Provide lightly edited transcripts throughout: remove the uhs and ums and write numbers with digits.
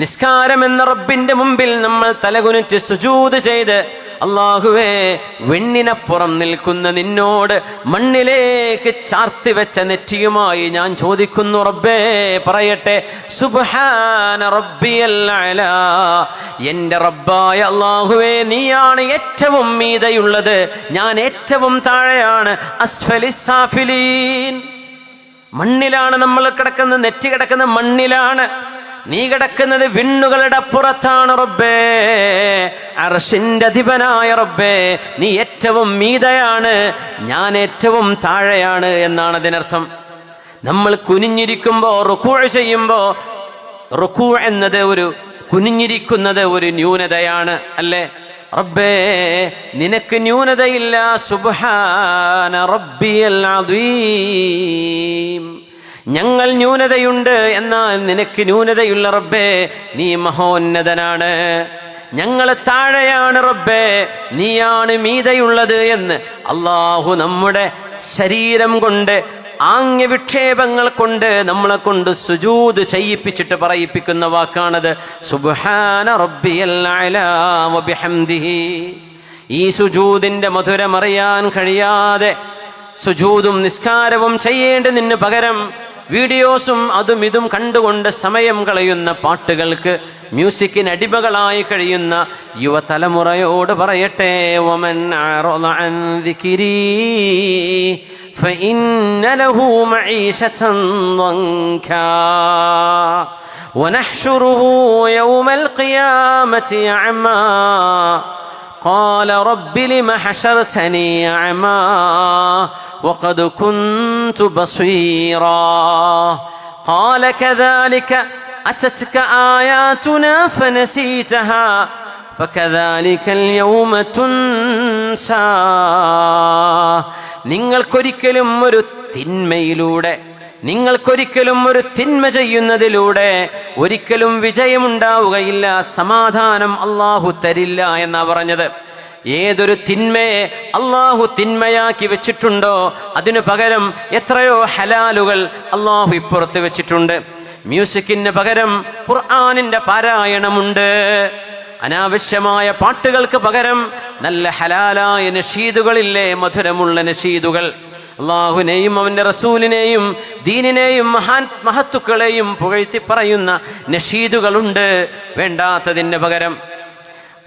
നിസ്കാരം എന്ന റബ്ബിന്റെ മുമ്പിൽ നമ്മൾ തലകുനിച്ച് സുജൂദ് ചെയ്ത്, അല്ലാഹുവേ, വെണ്ണിനപ്പുറം നിൽക്കുന്ന നിന്നോട് മണ്ണിലേക്ക് ചാർത്തി വെച്ച നെറ്റിയുമായി ഞാൻ ചോദിക്കുന്നു റബ്ബേ, പറയട്ടെ, സുബ്ഹാന റബ്ബിയൽ അലാ, എന്റെ റബ്ബായ അല്ലാഹുവേ, നീയാണ് ഏറ്റവും മീതയുള്ളത്, ഞാൻ ഏറ്റവും താഴെയാണ്. അസ്ഫലിസ് സാഫിലീൻ, മണ്ണിലാണ് നമ്മൾ കിടക്കുന്നത്, നെറ്റി കിടക്കുന്നത് മണ്ണിലാണ്. നീ കിടക്കുന്നത് വിണ്ണുകളുടെ അപ്പുറത്താണ് റബ്ബേ. അർശിന്റെ അധിപനായ റബ്ബേ, നീ ഏറ്റവും മീതയാണ്, ഞാൻ ഏറ്റവും താഴെയാണ് എന്നാണ് അതിനർത്ഥം. നമ്മൾ കുനിഞ്ഞിരിക്കുമ്പോ, റുക്കൂ ചെയ്യുമ്പോ, റുക്കൂ എന്നത് കുനിഞ്ഞിരിക്കുന്നത് ഒരു ന്യൂനതയാണ്, അല്ലേ? റബ്ബേ, നിനക്ക് ന്യൂനതയില്ല. സുബ്ഹാന റബ്ബിയൽ അദീം, ഞങ്ങൾ ന്യൂനതയുണ്ട്, എന്നാൽ നിനക്ക് ന്യൂനതയുള്ള റബ്ബേ, നീ മഹോന്നതനാണ്. ഞങ്ങൾ താഴെയാണ് റബ്ബേ, നീയാണ് മീതയുള്ളത് എന്ന് അല്ലാഹു നമ്മുടെ ശരീരം കൊണ്ട്, ആംഗ്യവിക്ഷേപങ്ങൾ കൊണ്ട് നമ്മളെ കൊണ്ട് സുജൂദ് ചെയ്യിപ്പിച്ചിട്ട് പറയിപ്പിക്കുന്ന വാക്കാണത്. സുബ്ഹാന റബ്ബിയൽ അലാ വബിഹംദിഹി. ഈ സുജൂദിന്റെ മധുരമറിയാൻ കഴിയാതെ സുജൂദും നിസ്കാരവും ചെയ്യേണ്ടതിന് പകരം വീഡിയോസും അതും ഇതും കണ്ടുകൊണ്ട് സമയം കളയുന്ന പാട്ടുകൾക്ക്, മ്യൂസിക്കിന് അടിമകളായി കഴിയുന്ന യുവതലമുറയോട് പറയട്ടെ, വമൻ അറദ അൻ ദിക്രി ഫഇന്ന ലഹു മഈശതൻ ദൻകാ വനഹ്ശുറുഹു യൗമൽ ഖിയാമത്തി അഅമാ قال رب لم حشرتني أعمى وقد كنت بصيرا قال كذلك أتتك آياتنا فنسيتها فكذلك اليوم تنسى. നിങ്ങൾക്കൊരിക്കലും ഒരു തിന്മയിലൂടെ, നിങ്ങൾക്കൊരിക്കലും ഒരു തിന്മ ചെയ്യുന്നതിലൂടെ ഒരിക്കലും വിജയമുണ്ടാവുകയില്ല, സമാധാനം അള്ളാഹു തരില്ല എന്നാ പറഞ്ഞത്. ഏതൊരു തിന്മയെ അള്ളാഹു തിന്മയാക്കി വെച്ചിട്ടുണ്ടോ അതിനു പകരം എത്രയോ ഹലാലുകൾ അള്ളാഹു ഇപ്പുറത്ത് വെച്ചിട്ടുണ്ട്. മ്യൂസിക്കിന് പകരം ഖുർആനിന്റെ പാരായണമുണ്ട്. അനാവശ്യമായ പാട്ടുകൾക്ക് പകരം നല്ല ഹലാലായ നശീദുകളില്ലേ, മധുരമുള്ള നശീദുകൾ. അള്ളാഹുവിനെയും അവന്റെ റസൂലിനെയും ദീനിനെയും മഹത്തുക്കളെയും പുകഴ്ത്തി പറയുന്ന നശീദുകളുണ്ട്. വേണ്ടാത്തതിന് പകരം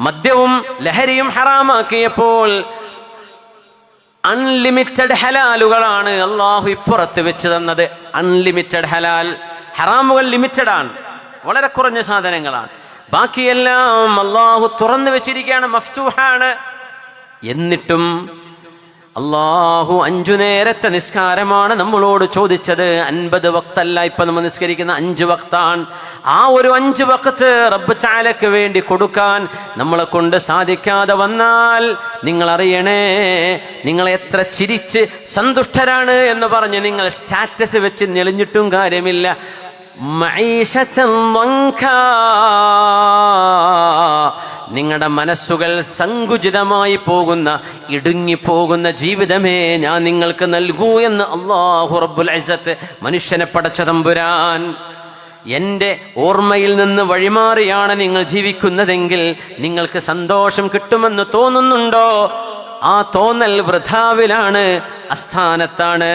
മദ്യവും ലഹരിയും ഹറാമാക്കിയപ്പോൾ അൺലിമിറ്റഡ് ഹലാലുകളാണ് അള്ളാഹു ഇപ്പുറത്ത് വെച്ച് തന്നത്. അൺലിമിറ്റഡ് ഹലാൽ. ഹറാമുകൾ ലിമിറ്റഡ് ആണ്, വളരെ കുറഞ്ഞ സാധനങ്ങളാണ്. ബാക്കിയെല്ലാം അള്ളാഹു തുറന്നു വെച്ചിരിക്കുകയാണ്, മഫ്തൂഹാണ്. എന്നിട്ടും അള്ളാഹു 5 നേരത്തെ നിസ്കാരമാണ് നമ്മളോട് ചോദിച്ചത്. 50 വക്തല്ല ഇപ്പൊ നമ്മൾ നിസ്കരിക്കുന്ന, 5 വക്താണ്. ആ ഒരു 5 വക്ത് റബ്ബ് തആലക്ക് വേണ്ടി കൊടുക്കാൻ നമ്മളെ കൊണ്ട് സാധിക്കാതെ വന്നാൽ നിങ്ങൾ അറിയണേ, നിങ്ങൾ എത്ര ചിരിച്ച് സന്തുഷ്ടരാണ് എന്ന് പറഞ്ഞ് നിങ്ങൾ സ്റ്റാറ്റസ് വെച്ച് ഞെളിഞ്ഞിട്ടും കാര്യമില്ല. മഈശതൻ ദൻകാ, നിങ്ങളുടെ മനസ്സുകൾ സങ്കുചിതമായി പോകുന്ന, ഇടുങ്ങിപ്പോകുന്ന ജീവിതമേ ഞാൻ നിങ്ങൾക്ക് നൽകൂ എന്ന് അല്ലാഹു റബ്ബുൽ ഇസ്സത്ത്, മനുഷ്യനെ പടച്ച തമ്പുരാൻ, എൻ്റെ ഓർമ്മയിൽ നിന്ന് വഴിമാറിയാണ് നിങ്ങൾ ജീവിക്കുന്നതെങ്കിൽ നിങ്ങൾക്ക് സന്തോഷം കിട്ടുമെന്ന് തോന്നുന്നുണ്ടോ? ആ തോന്നൽ വൃഥാവിലാണ്, അസ്ഥാനത്താണ്.